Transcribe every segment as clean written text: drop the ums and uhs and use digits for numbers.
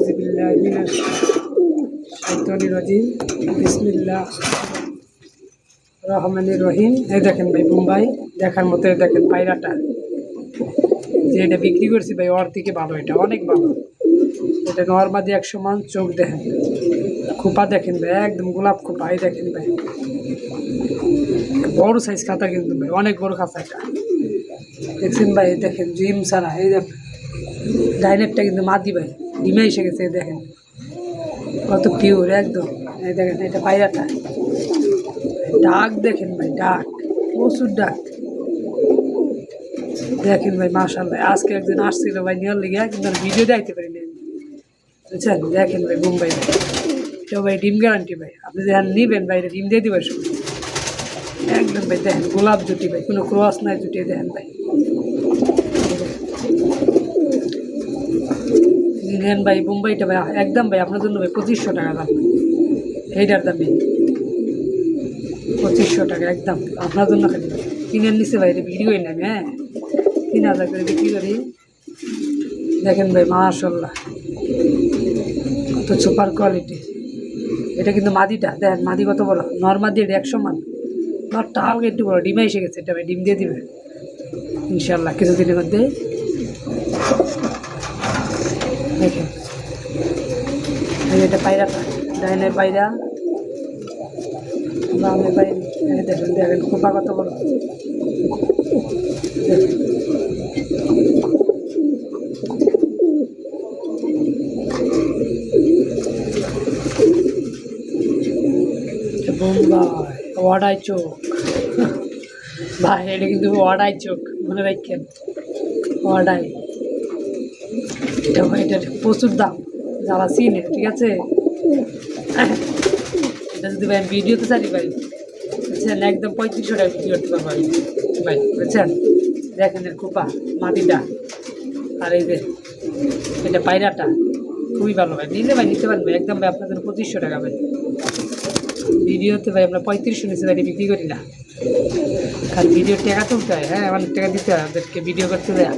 আউযুবিল্লাহি মিনাশ শাইতানির রাজিম বিসমিল্লাহ রহমানির রহিম। এই দেখেন ভাই বোম্বাই দেখার মতো, দেখেন পায়রাটা যে এটা বিক্রি করছি ভাই, ওর থেকে ভালো, এটা অনেক ভালো। এটা নর্মাদি 100 মান। চোখ দেখেন, খোপা দেখেন ভাই, একদম গোলাপ খোপা। এই দেখেন ভাই, বড় সাইজ খাতা কিন্তু ভাই, অনেক বড় খাতা এটা দেখছেন ভাই। দেখেন জিম ছাড়া, এই দেখেন ডাইনেটটা কিন্তু মাদি ভাই, ডিমে এসে গেছে। দেখেন কত পিওর একদম। এই দেখেন এটা পায়রাটা, ডাক দেখেন ভাই, ডাক প্রচুর ডাক দেখেন ভাই। মাশাআল্লাহ, আজকে একজন আসছিল ভাই নিয়ে লেগে, কিন্তু ভিডিও দেখতে পারিনি বুঝছেন। দেখেন ভাই মুম্বাই তো ভাই ডিম গ্যারান্টি ভাই, আপনি যখন নিবেন ভাই ডিম দিয়ে দিবার সময় একদম ভাই। দেখেন গোলাপ জুটি ভাই, কোনো ক্রস নাই জুটি। দেখেন ভাই নেন ভাই মুম্বাইটা ভাই, একদম ভাই আপনার জন্য ভাই 2500 টাকা দাম। এইটার দামে 2500 টাকা একদম আপনার জন্য। খালি কিনে নিচ্ছে ভাই, এটা ভিডিওই না। হ্যাঁ 3000 করে বিক্রি করি। দেখেন ভাই মাশাআল্লাহ কত সুপার কোয়ালিটি। এটা কিন্তু মাদিটা, দেখেন মাদি কত বড়। নর্মাদি এটা 100 মান, নটটা হালকা একটু বড়, ডিমে এসে গেছে। এটা ভাই ডিম দিয়ে দিবে ইনশাল্লাহ কিছুদিনের মধ্যে। দেখেন এটা পায়রাটা, ডাইনের পায়রা, বামের পায়রা। দেখেন দেখেন খোপা কত বড়। দেখেন বোম্বাই ওয়াডাই চোখ ভাই, এটা কিন্তু ওয়াডাই চোখ, মনে রাখেন ওয়াডাই। এটা ভাই এটার প্রচুর দাম, যারা চিনে ঠিক আছে। এটা যদি ভাই ভিডিওতে চাই ভাই বুঝছেন, একদম 3500 টাকা বিক্রি করতে পারবো ভাই বুঝছেন। দেখেন এর খোপা মাটিটা, আর এই যে এটা পায়রাটা খুবই ভালো ভাই। নিলে ভাই নিতে পারেন ভাই, একদম ভাই আপনার জন্য 2500 টাকা ভাই। ভিডিওতে ভাই আমরা 3500 নিচে ভাই বিক্রি করি না, কারণ ভিডিও টাকা তুলতে হয়। হ্যাঁ অনেক টাকা দিতে হয় ওদেরকে ভিডিও করতে দেয়।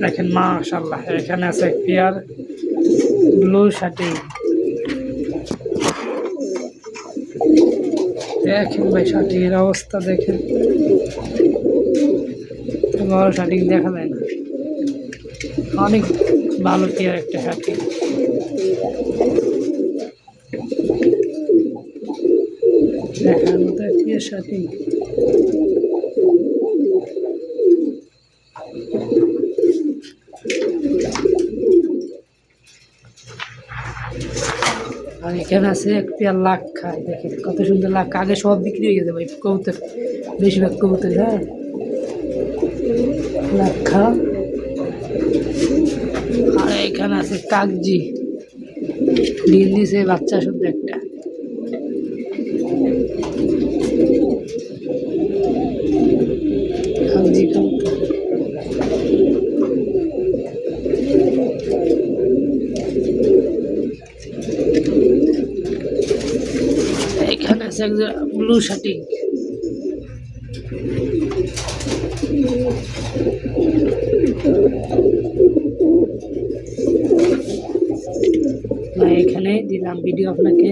দেখেন মাশাআল্লাহ, এখানে আছে পেয়ার ব্লু শার্টিং। দেখেন ভাই শার্টিংয়ের অবস্থা দেখেন, বড় শার্টিং দেখা যায় না, অনেক ভালো পেয়ার একটা শার্টিং। দেখার মতো পেয়ার শার্টিং। আর এখানে আছে এক পেয়ার লাখ খায়। দেখেন কত সুন্দর লাখ, আগে সব বিক্রি হয়ে গেছে ভাই কবুতর, বেশিরভাগ কবুতর। হ্যাঁ লাক্ষা। আর এখানে আছে কাগজি, ডিম দিছে বাচ্চা শুদ্ধ একটা। কাগজি কবুতর। এখানে আছে একজন ব্লু শার্টিং। এখানে দিলাম ভিডিও আপনাকে।